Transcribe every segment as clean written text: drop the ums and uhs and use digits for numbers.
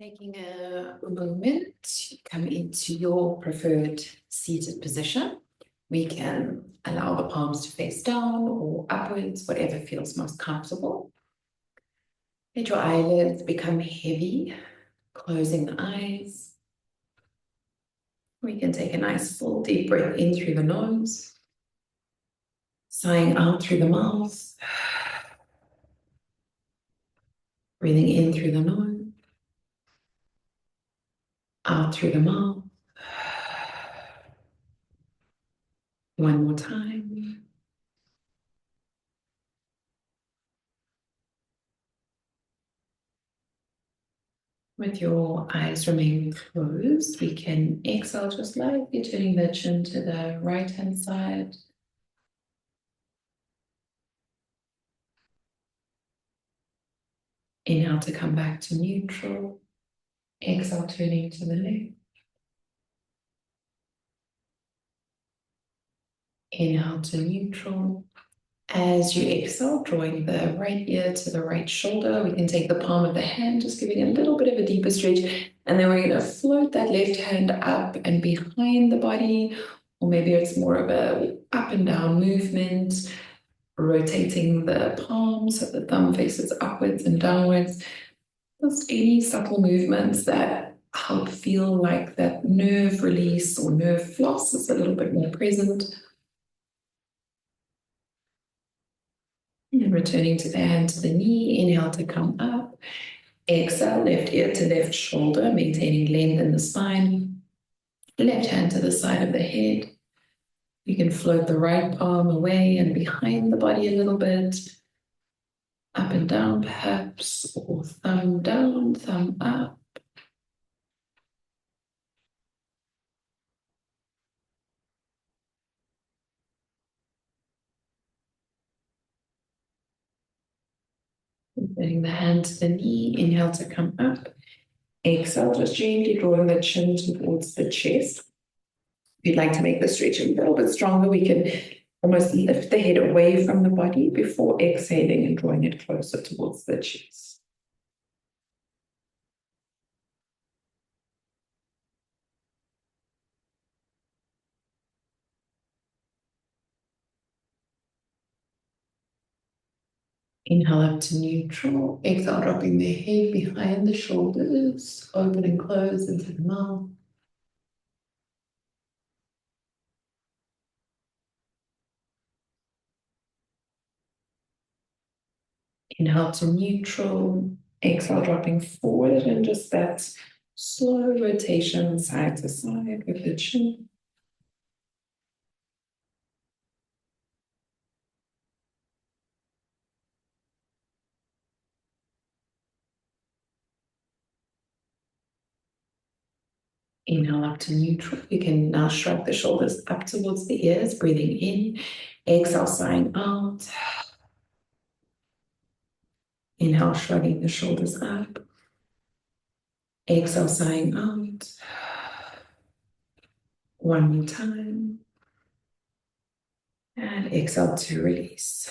Taking a moment, come into your preferred seated position. We can allow the palms to face down or upwards, whatever feels most comfortable. Let your eyelids become heavy, closing the eyes. We can take a nice full deep breath in through the nose, sighing out through the mouth, breathing in through the nose, out through the mouth. One more time. With your eyes remaining closed, we can exhale just lightly, turning the chin to the right-hand side. Inhale to come back to neutral. Exhale, turning to the left. Inhale to neutral. As you exhale, drawing the right ear to the right shoulder, we can take the palm of the hand, just giving a little bit of a deeper stretch. And then we're going to float that left hand up and behind the body, or maybe it's more of a up and down movement, rotating the palm so the thumb faces upwards and downwards. Just any subtle movements that help feel like that nerve release or nerve floss is a little bit more present. And returning to the hand to the knee, inhale to come up. Exhale, left ear to left shoulder, maintaining length in the spine. Left hand to the side of the head. You can float the right palm away and behind the body a little bit. Up and down perhaps, or thumb down, thumb up. Bring the hand to the knee, inhale to come up. Exhale, just gently drawing the chin towards the chest. If you'd like to make the stretch a little bit stronger, we can almost lift the head away from the body before exhaling and drawing it closer towards the chest. Inhale up to neutral. Exhale, dropping the head behind the shoulders, open and close into the mouth. Inhale to neutral. Exhale, dropping forward, and just that slow rotation side to side with the chin. Inhale up to neutral. You can now shrug the shoulders up towards the ears, breathing in. Exhale, sighing out. Inhale, shrugging the shoulders up. Exhale, sighing out. One more time. And exhale to release.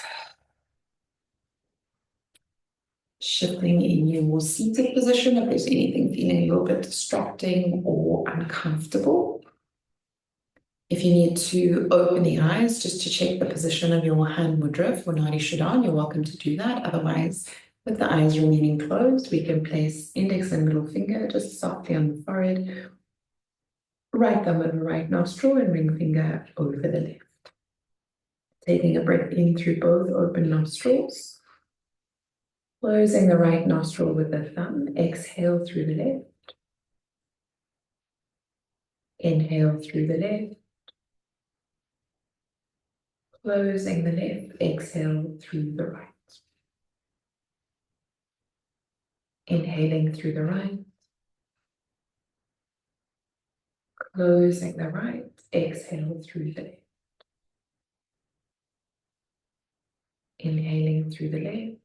Shifting in your seated position, if there's anything feeling a little bit distracting or uncomfortable. If you need to open the eyes just to check the position of your hand mudra for Nadi Shodhan, you're welcome to do that. Otherwise, with the eyes remaining closed, we can place index and middle finger just softly on the forehead, right thumb over right nostril and ring finger over the left. Taking a breath in through both open nostrils. Closing the right nostril with the thumb, exhale through the left. Inhale through the left. Closing the left, exhale through the right. Inhaling through the right. Closing the right, exhale through the left. Inhaling through the left.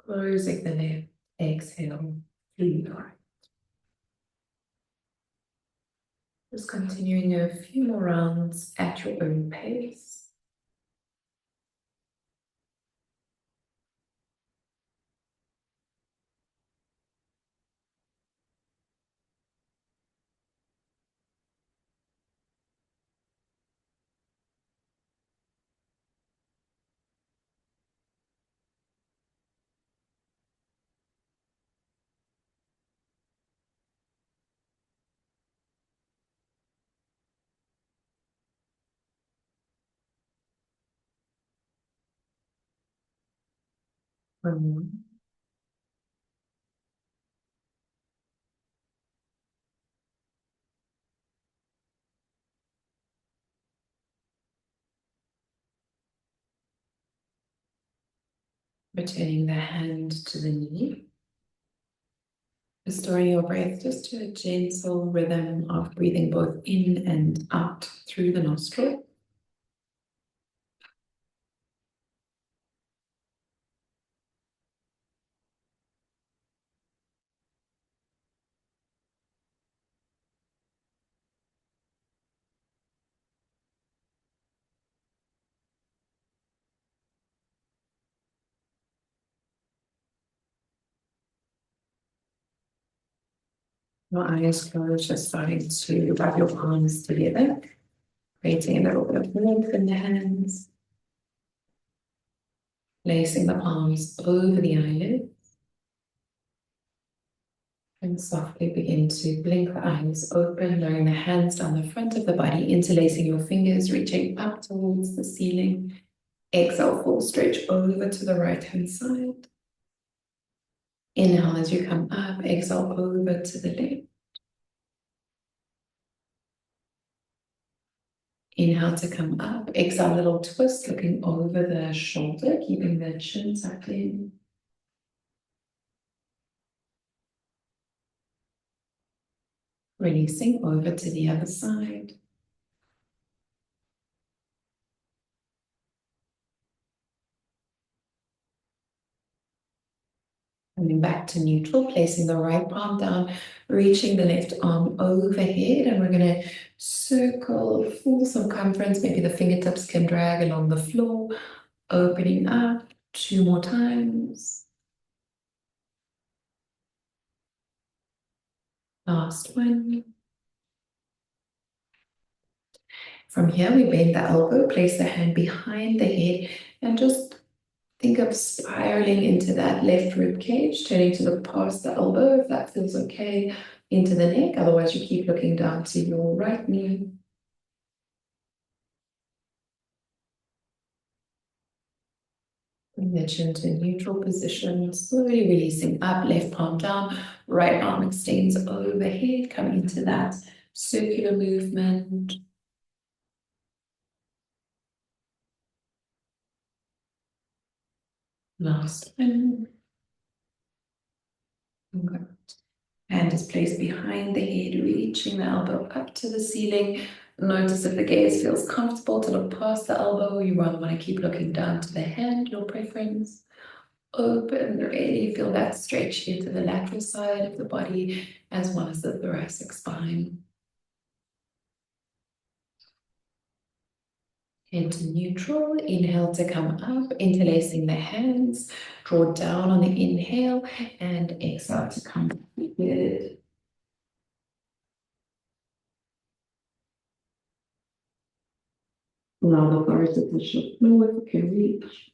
Closing the left, exhale through the right. Just continuing a few more rounds at your own pace. One. Returning the hand to the knee. Restoring your breath just to a gentle rhythm of breathing both in and out through the nostril. Your eyes closed, just starting to rub your palms together, creating a little bit of warmth in the hands, placing the palms over the eyelids, and softly begin to blink the eyes open, lowering the hands down the front of the body, interlacing your fingers, reaching up towards the ceiling. Exhale, full stretch over to the right hand side. Inhale as you come up, exhale over to the left. Inhale to come up, exhale, a little twist, looking over the shoulder, keeping the chin tucked in. Releasing over to the other side. Coming back to neutral, placing the right palm down, reaching the left arm overhead, and we're going to circle full circumference. Maybe the fingertips can drag along the floor, opening up 2 more times. Last one. From here, we bend the elbow, place the hand behind the head, and just think of spiraling into that left rib cage, turning to look past the elbow if that feels okay, into the neck. Otherwise, you keep looking down to your right knee. Bring the chin to a neutral position, slowly releasing up, left palm down, right arm extends overhead, coming into that circular movement. Last one. Good. Hand is placed behind the head, reaching the elbow up to the ceiling. Notice if the gaze feels comfortable to look past the elbow. You rather want to keep looking down to the hand, your preference. Open, really feel that stretch into the lateral side of the body as well as the thoracic spine. Into neutral, inhale to come up, interlacing the hands, draw down on the inhale, and exhale to come with. Allow the horizontal shift flow if you can reach.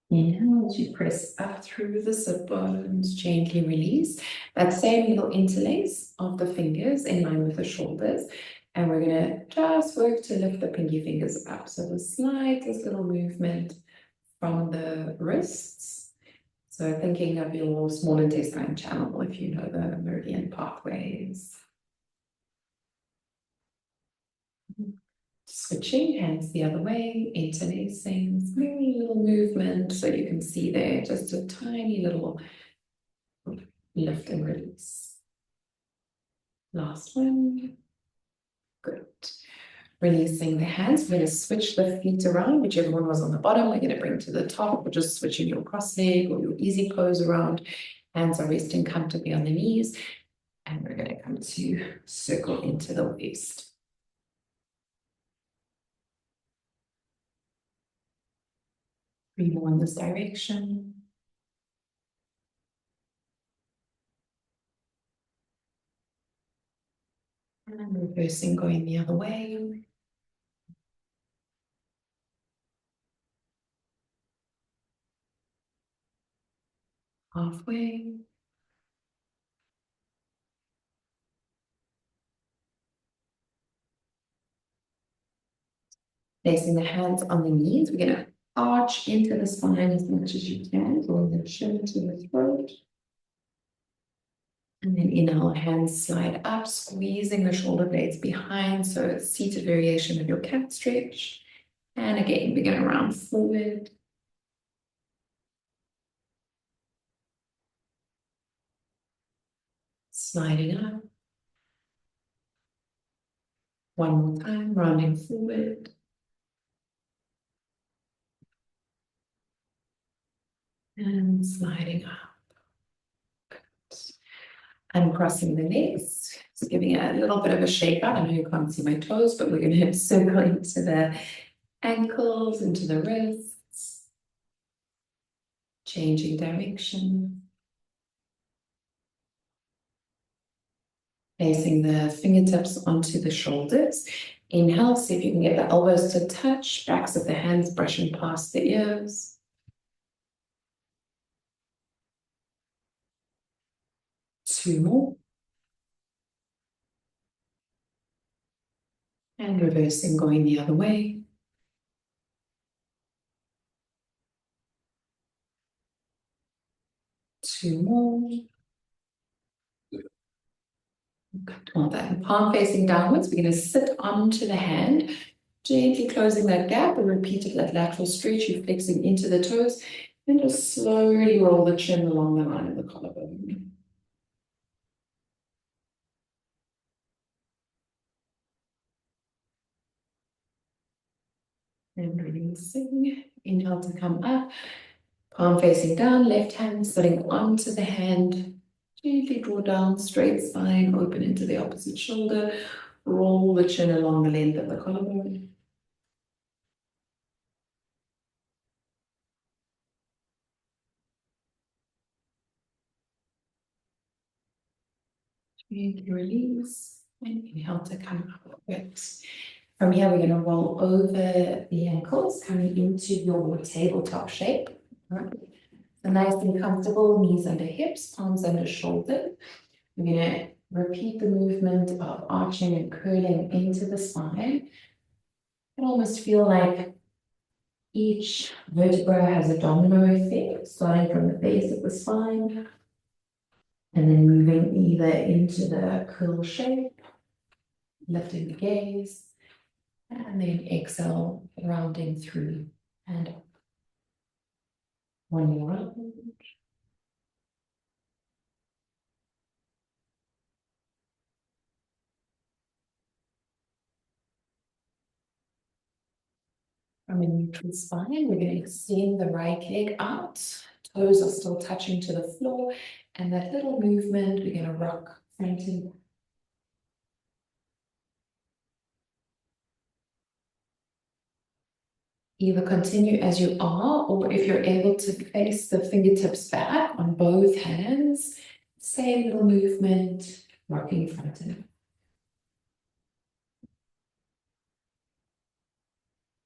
Inhale as you press up through the sit bones, gently release. That same little interlace of the fingers in line with the shoulders. And we're going to just work to lift the pinky fingers up. So the slightest little movement from the wrists. So thinking of your small intestine channel, if you know the meridian pathways. Switching hands the other way, interlacing, very little movement, so you can see there just a tiny little lift and release. Last one. Good. Releasing the hands. We're going to switch the feet around, whichever one was on the bottom, we're going to bring to the top. We're just switching your cross leg or your easy pose around. Hands are resting comfortably on the knees. And we're going to come to circle into the waist. 3 more in this direction. And reversing, going the other way. Halfway. Placing the hands on the knees, we're going to arch into the spine as much as you can, drawing the chin to the throat. And then inhale, hands slide up, squeezing the shoulder blades behind. So it's seated variation of your cat stretch. And again, we're going to round forward. Sliding up. One more time, rounding forward. And sliding up. Uncrossing the legs, just giving it a little bit of a shake out. I know you can't see my toes, but we're going to circle into the ankles, into the wrists, changing direction. Placing the fingertips onto the shoulders. Inhale, see if you can get the elbows to touch, backs of the hands brushing past the ears. Two more. And reversing, going the other way. Two more. Well, that palm facing downwards, we're going to sit onto the hand, gently closing that gap and repeat that lateral stretch. You're flexing into the toes and just slowly roll the chin along the line of the collarbone. And releasing. Inhale to come up, palm facing down, left hand sitting onto the hand. Gently draw down, straight spine, open into the opposite shoulder. Roll the chin along the length of the collarbone. And release. And inhale to come up. Good. From here, we're going to roll over the ankles, coming into your tabletop shape. Right. So nice and comfortable, knees under hips, palms under shoulder. We're going to repeat the movement of arching and curling into the spine. You almost feel like each vertebra has a domino effect, starting from the base of the spine, and then moving either into the curl shape, lifting the gaze, and then exhale, rounding through and up. One more round. From a neutral spine, we're going to extend the right leg out. Toes are still touching to the floor. And that little movement, we're going to rock front and back. Either continue as you are, or if you're able to place the fingertips back on both hands, same little movement, rocking front and back.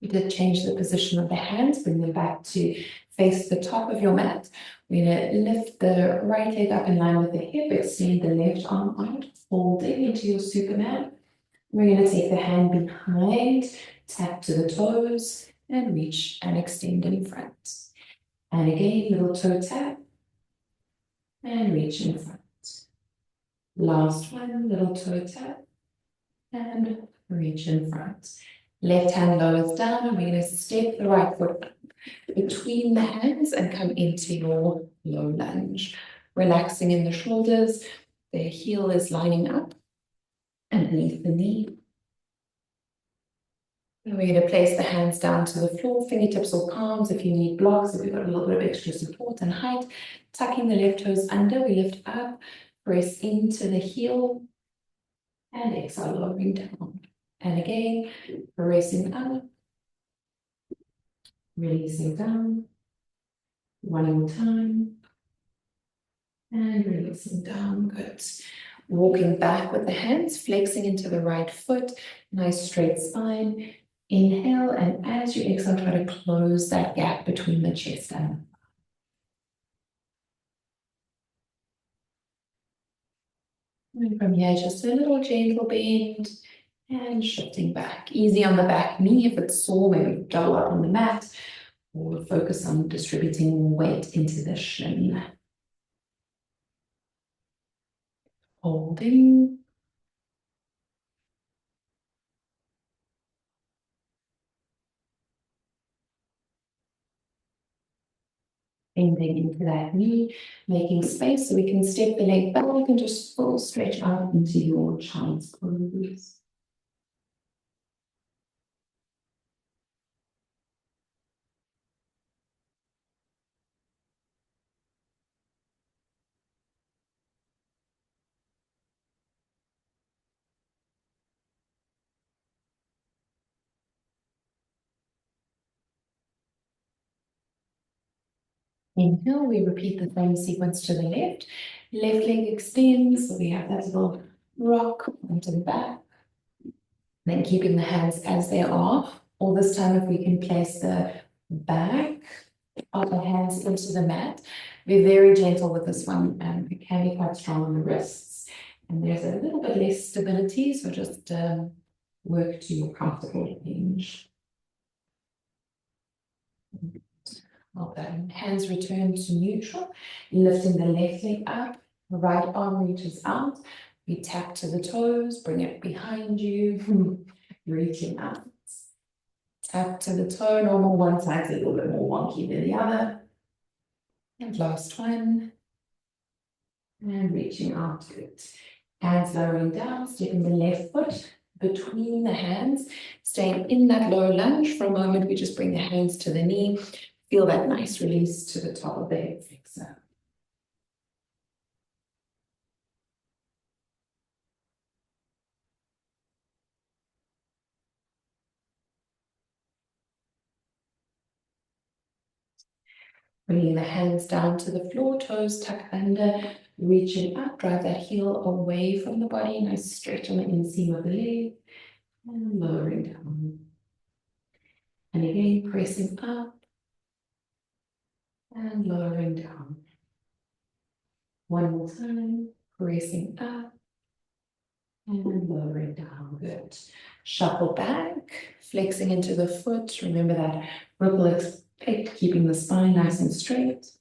You did change the position of the hands, bring them back to face the top of your mat. We're going to lift the right leg up in line with the hip, extend the left arm out, folding into your Superman. We're going to take the hand behind, tap to the toes, and reach and extend in front. And again, little toe tap, and reach in front. Last one, little toe tap, and reach in front. Left hand lowers down, and we're going to step the right foot between the hands and come into your low lunge. Relaxing in the shoulders, the heel is lining up underneath the knee. And we're going to place the hands down to the floor, fingertips or palms if you need blocks, if you've got a little bit of extra support and height. Tucking the left toes under, we lift up, press into the heel, and exhale, lowering down. And again, pressing up, releasing down. One more time. And releasing down, good. Walking back with the hands, flexing into the right foot, nice straight spine. Inhale, and as you exhale, try to close that gap between the chest and from here, just a little gentle bend And shifting back. Easy on the back knee. If it's sore, maybe double up on the mat or focus on distributing weight into the shin. Holding. Bending into that knee, making space so we can step the leg back and just full stretch out into your child's pose. Inhale, we repeat the same sequence to the left. Left leg extends, so we have that little rock onto the back. Then keeping the hands as they are. All this time, if we can place the back of the hands into the mat. Be very gentle with this one, and it can be quite strong on the wrists. And there's a little bit less stability, so just work to your comfortable range. Well done. Hands return to neutral, lifting the left leg up, the right arm reaches out. We tap to the toes, bring it behind you, reaching out. Tap to the toe, normal one side's a little bit more wonky than the other. And last one. And reaching out to it. Hands lowering down, stepping the left foot between the hands, staying in that low lunge. For a moment, we just bring the hands to the knee. Feel that nice release to the top of the hip flexor. Bringing the hands down to the floor, toes tucked under, reaching up, drive that heel away from the body. Nice stretch on the inseam of the leg. And lowering down. And again, pressing up and lowering down. One more time, pressing up and lowering down. Good. Shuffle back, flexing into the foot. Remember that ripple effect, keeping the spine nice and straight.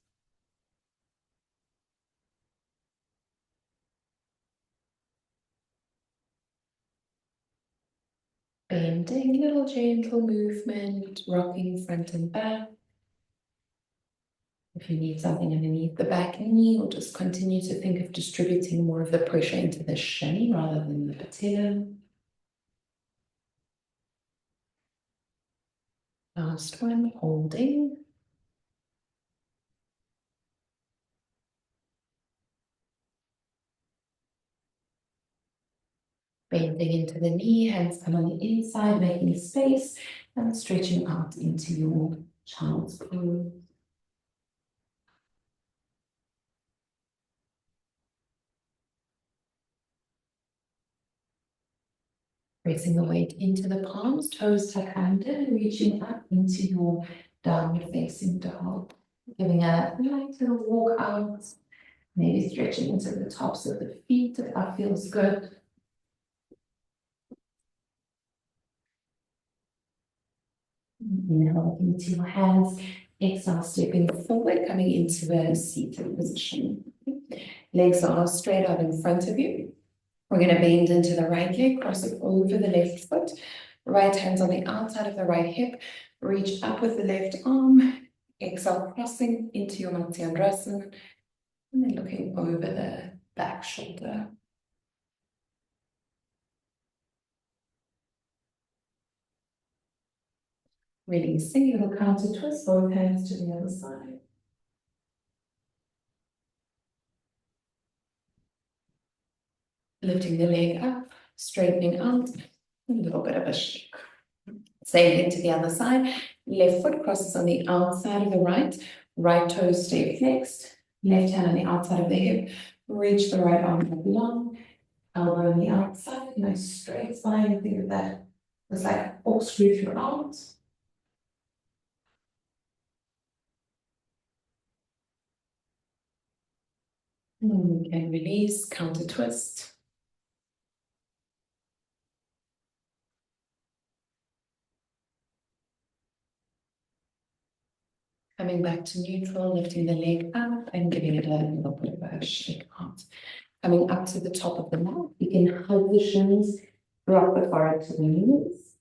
Bending, little gentle movement, rocking front and back. If you need something underneath the back knee, or just continue to think of distributing more of the pressure into the shin rather than the patella. Last one, holding. Bending into the knee, hands come on the inside, making space and stretching out into your child's pose. Pressing the weight into the palms, toes tuck under, reaching up into your downward facing dog. Giving a light little walk out, maybe stretching into the tops of the feet if that feels good. Inhale into your hands, exhale, stepping forward, coming into a seated position. Legs are straight out in front of you. We're going to bend into the right leg, cross it over the left foot. Right hand's on the outside of the right hip. Reach up with the left arm. Exhale, crossing into your Matsyendrasana. And then looking over the back shoulder. Releasing, little counter twist, both hands to the other side. Lifting the leg up, straightening out, a little bit of a shake. Same thing to the other side. Left foot crosses on the outside of the right. Right toes stay flexed. Left hand on the outside of the hip. Reach the right arm up long. Elbow on the outside. Nice straight spine. Think of that. It's like corkscrew throughout. And we can release, counter twist. Coming back to neutral, lifting the leg up and giving it a little bit of a shake out. Coming up to the top of the mat, you can hug the shins, drop the forehead to the knees.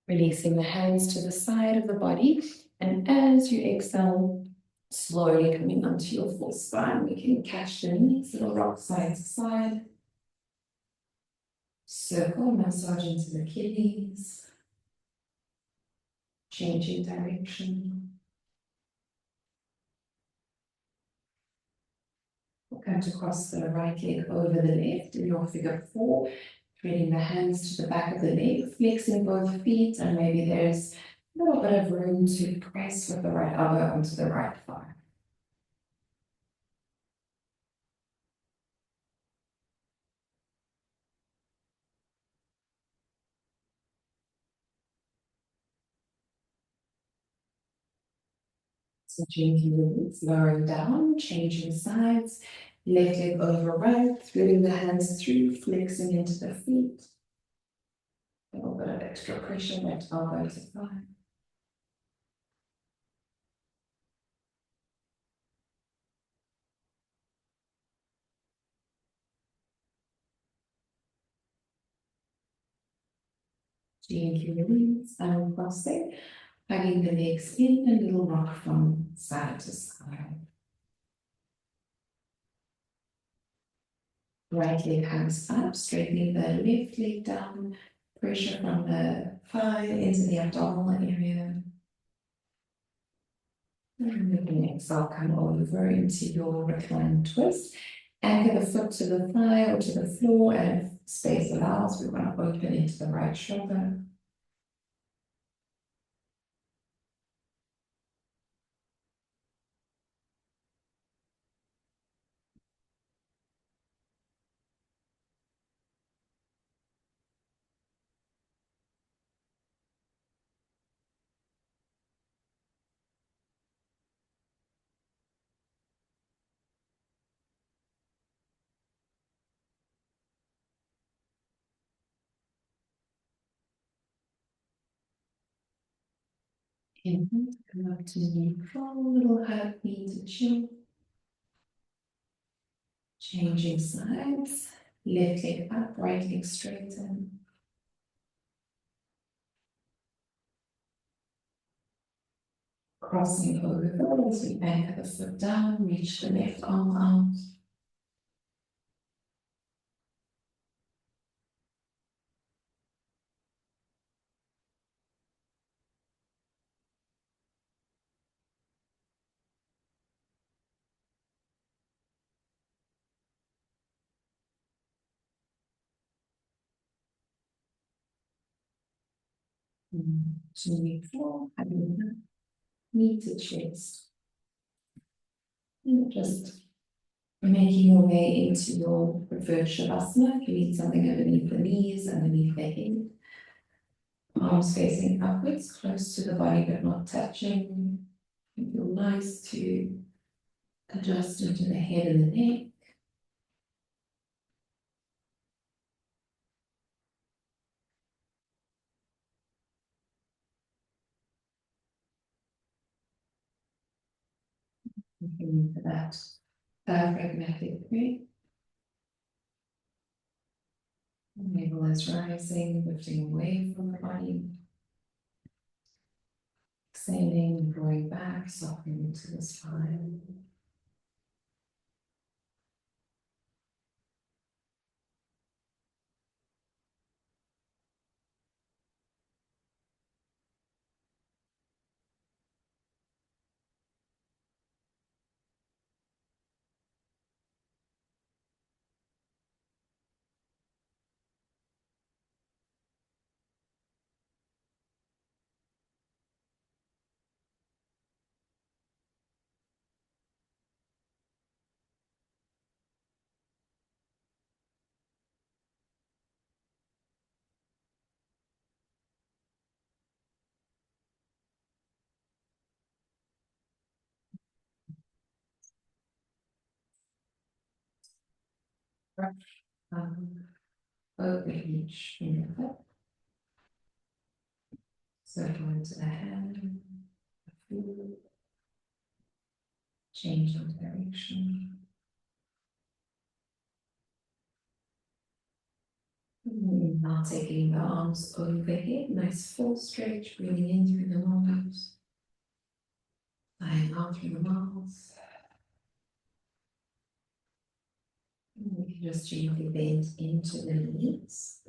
Releasing the hands to the side of the body. And as you exhale, slowly coming onto your full spine, we can catch the knees, little rock side to side. Circle, massage into the kidneys. Changing direction. We'll come to cross the right leg over the left in your figure four. Threading the hands to the back of the leg, flexing both feet, and maybe there's a little bit of room to press with the right elbow onto the right thigh. So gently release, lowering down, changing sides, left leg over right, threading the hands through, flexing into the feet. A little bit of extra pressure, left elbow to thigh. Gently release, and crossing, hugging the legs in, a little rock from side to side. Right leg comes up, straightening the left leg down, pressure from the thigh into the abdominal area. And we can exhale, come over into your reclined twist. Anchor the foot to the thigh or to the floor, and if space allows, we want to open into the right shoulder. Inhale, come up to neutral, little hug, knee to chin. Changing sides, left leg up, right leg straighten. Crossing over as we anchor the foot down, reach the left arm out. To neutral, having knee to chest. And just making your way into your preferred Shavasana. If you need something underneath the knees, underneath the head. Arms facing upwards, close to the body but not touching. It feels nice to adjust into the head and the neck. Looking for that diaphragmatic breath. Navel is rising, lifting away from the body. Exhaling, drawing back, softening into the spine. Um, over each finger. Circle into the hand, the foot, change your direction. Now taking the arms overhead, nice full stretch, breathing in through the nose, lying out through the mouth. And we can just gently bend into the knees,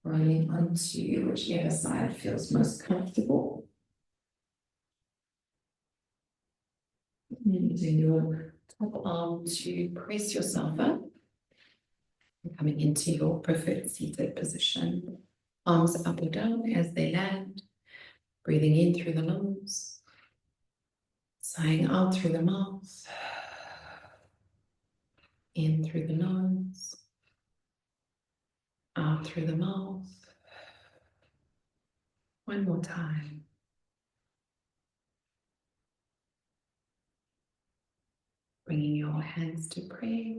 rolling onto whichever side feels most comfortable. Using your top arm to press yourself up. Coming into your preferred seated position. Arms up or down as they land. Breathing in through the nose. Sighing out through the mouth. In through the nose. Out through the mouth. One more time. Bringing your hands to prayer.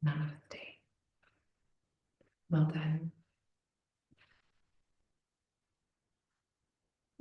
Namaste. Well done.